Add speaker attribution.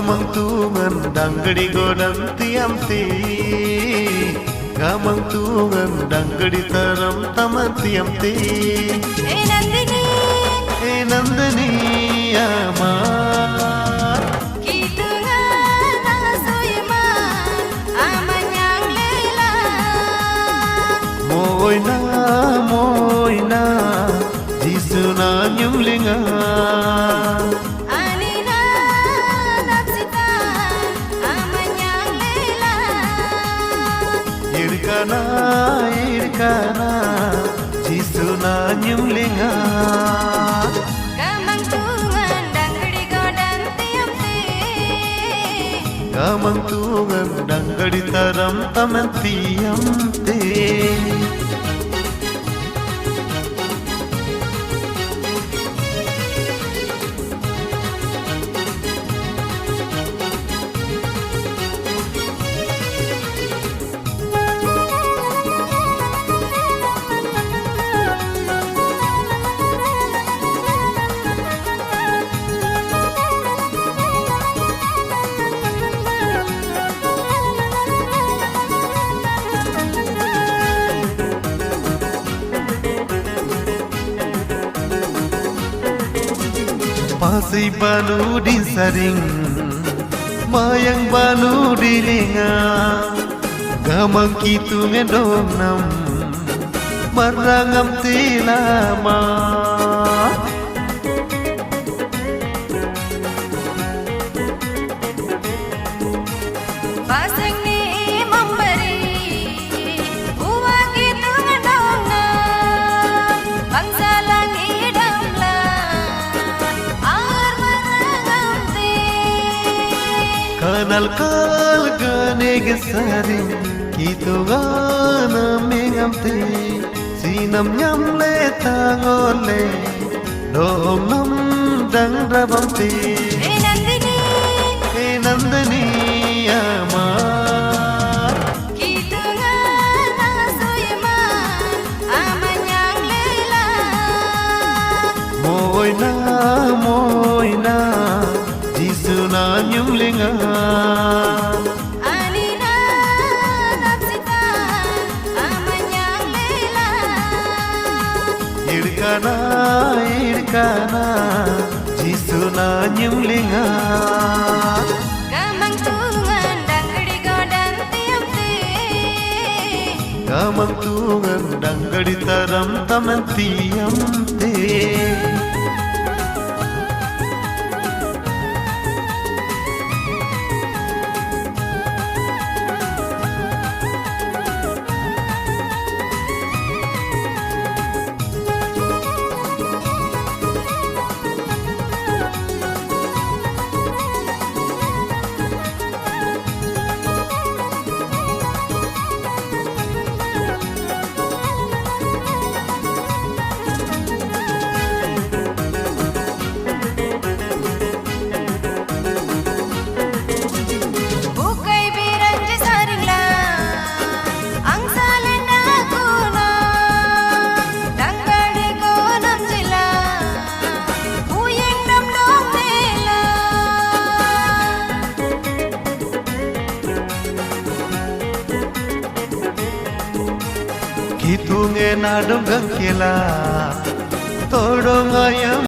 Speaker 1: Gamang tungan danggadi godam tiam-ti Gamang tungan danggadi taram taman tiam-ti Nandini amar
Speaker 2: Gitu ngana soyma amanyang lela
Speaker 1: Moina Jisuna nyumlinga
Speaker 2: Anina napsita amanyang lela
Speaker 1: Irkana Jisuna nyumlinga
Speaker 2: Gamang tungan danggadi godam tiam-ti
Speaker 1: Gamang tungan danggadi taram taman tiam-ti Pasai banu di saring Mayang banu di lenga Gamang kitu ngedong nam Marangam tilama
Speaker 2: Pasang ni memberi Buah gitu ngedong na Bangsa langit damlan Ar marangam ti
Speaker 1: Kanal kal gane gesaring Kitu gana mengam te Sinam nyam le tangole Dom nam dang rabam te Nandini amar
Speaker 2: Gitu ngana soyma amanyang lela
Speaker 1: Moina Jisuna nyumlinga
Speaker 2: Anina napsita amanyang lela
Speaker 1: Irkana Jisuna nyumlinga
Speaker 2: Gamang tungan danggadi godam tiam-ti
Speaker 1: Gamang tungan danggadi taram taman tiam-ti
Speaker 2: Bukai biranji saringla ang salenda kuna danggadi godam jila Uyeng dam dong mela
Speaker 1: Kitu ngenadong gangkela Todong ayam